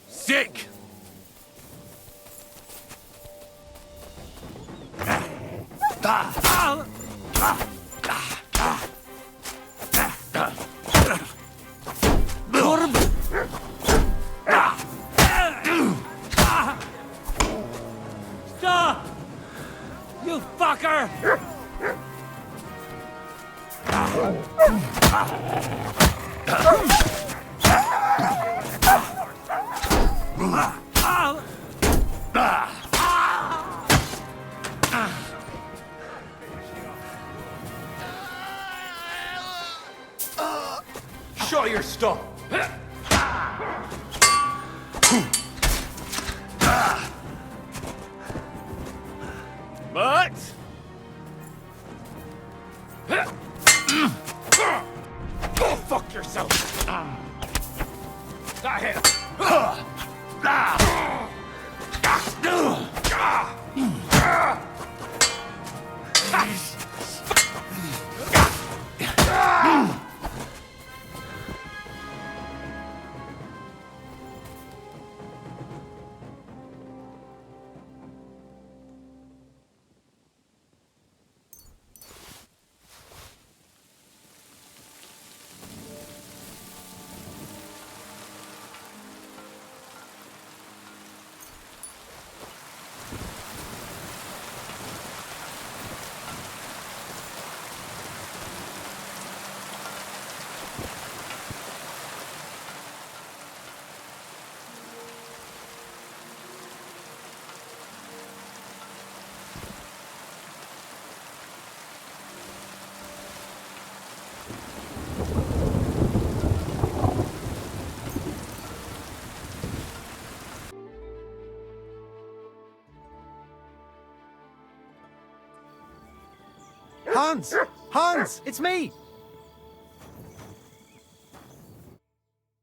Sick! Stop! You fucker! Show your stuff! But... Go fuck yourself! Here. Hans! Hans! It's me!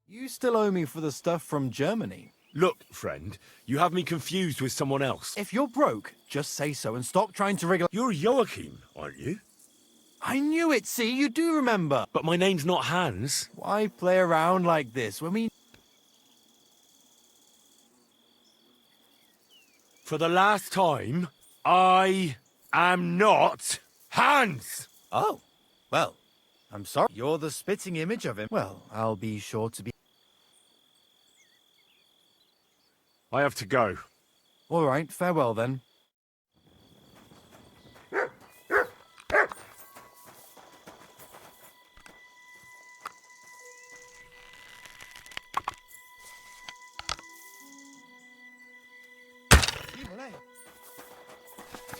You still owe me for the stuff from Germany. Look, friend, you have me confused with someone else. If you're broke, just say so and stop trying to wriggle. You're Joachim, aren't you? I knew it, see? You do remember. But my name's not Hans. Why play around like this when we... For the last time, I am not Hans! Oh, well, I'm sorry. You're the spitting image of him. Well, I'll be sure to be... I have to go. All right, farewell then.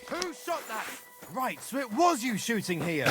Who shot that? Right, so it was you shooting here.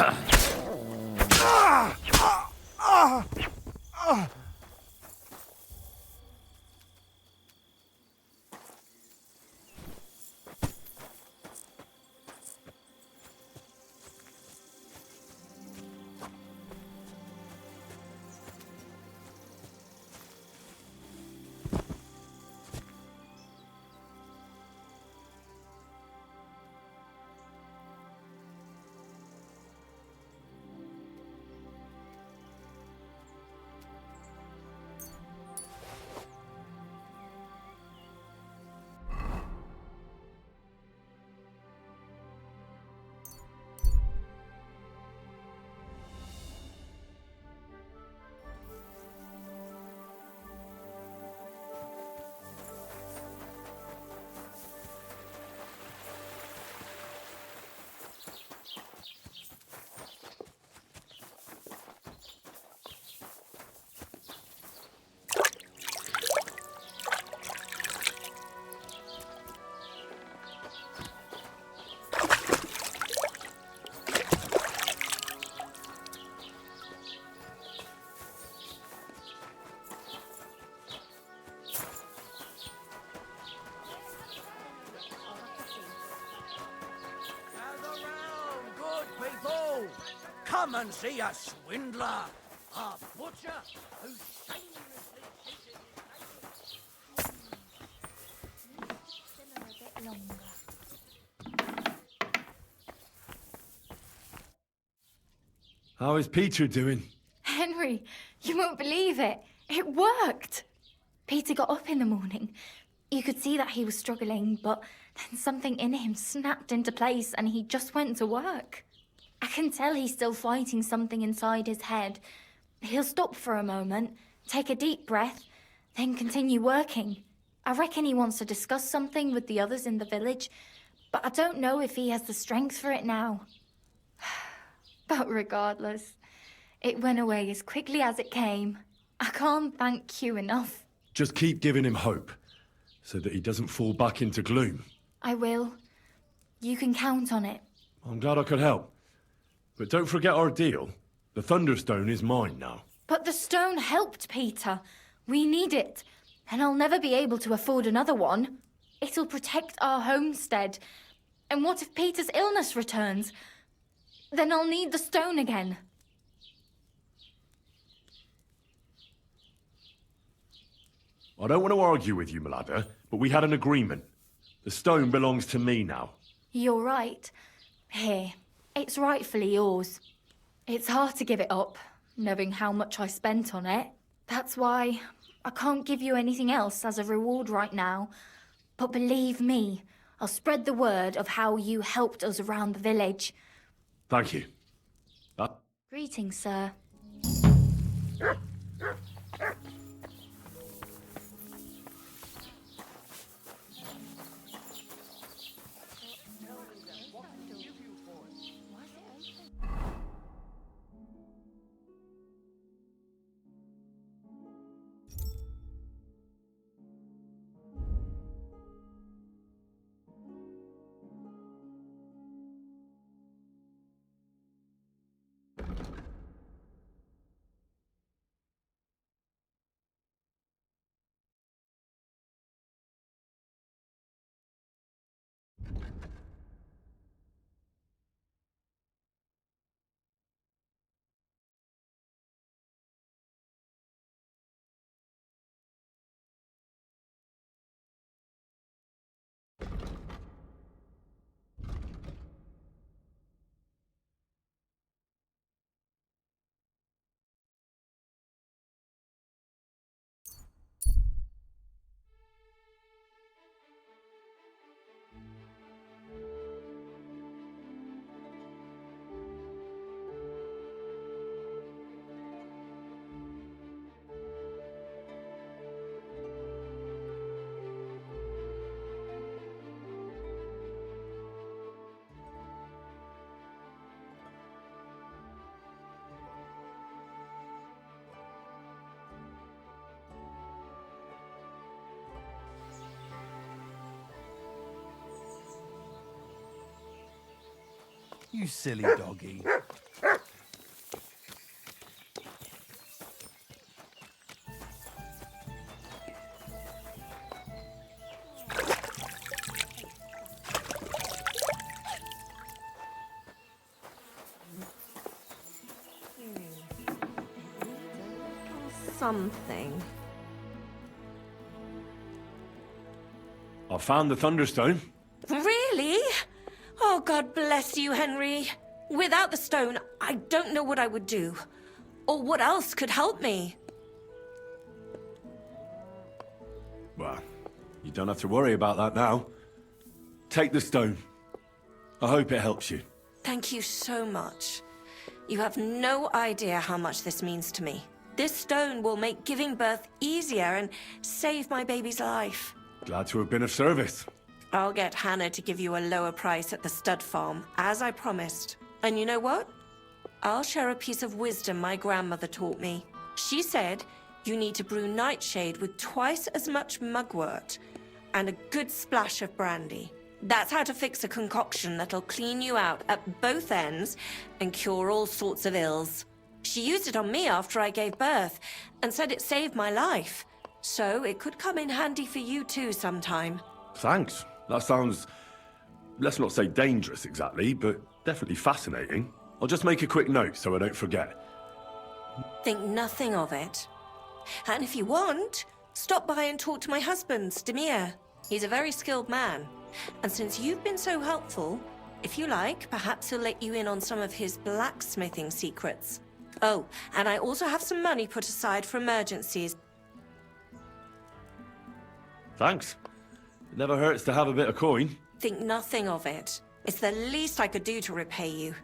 Come and see a swindler, a butcher who shamelessly How is Peter doing? Henry, you won't believe it. It worked. Peter got up in the morning. You could see that he was struggling, but then something in him snapped into place and he just went to work. I can tell he's still fighting something inside his head. He'll stop for a moment, take a deep breath, then continue working. I reckon he wants to discuss something with the others in the village, but I don't know if he has the strength for it now. But regardless, it went away as quickly as it came. I can't thank you enough. Just keep giving him hope, so that he doesn't fall back into gloom. I will. You can count on it. I'm glad I could help. But don't forget our deal. The Thunderstone is mine now. But the stone helped, Peter. We need it, and I'll never be able to afford another one. It'll protect our homestead. And what if Peter's illness returns? Then I'll need the stone again. I don't want to argue with you, Malada, but we had an agreement. The stone belongs to me now. You're right. Here, it's rightfully yours. It's hard to give it up, knowing how much I spent on it. That's why I can't give you anything else as a reward right now. But believe me, I'll spread the word of how you helped us around the village. Thank you. Greetings, sir. You silly doggy. Something. I found the Thunderstone. Really? Oh, God bless you, Henry. Without the stone, I don't know what I would do. Or what else could help me. Well, you don't have to worry about that now. Take the stone. I hope it helps you. Thank you so much. You have no idea how much this means to me. This stone will make giving birth easier and save my baby's life. Glad to have been of service. I'll get Hannah to give you a lower price at the stud farm, as I promised. And you know what? I'll share a piece of wisdom my grandmother taught me. She said you need to brew nightshade with twice as much mugwort and a good splash of brandy. That's how to fix a concoction that'll clean you out at both ends and cure all sorts of ills. She used it on me after I gave birth and said it saved my life. So it could come in handy for you too sometime. Thanks. That sounds, let's not say dangerous exactly, but definitely fascinating. I'll just make a quick note so I don't forget. Think nothing of it. And if you want, stop by and talk to my husband, Demir. He's a very skilled man. And since you've been so helpful, if you like, perhaps he'll let you in on some of his blacksmithing secrets. Oh, and I also have some money put aside for emergencies. Thanks. It never hurts to have a bit of coin. Think nothing of it. It's the least I could do to repay you.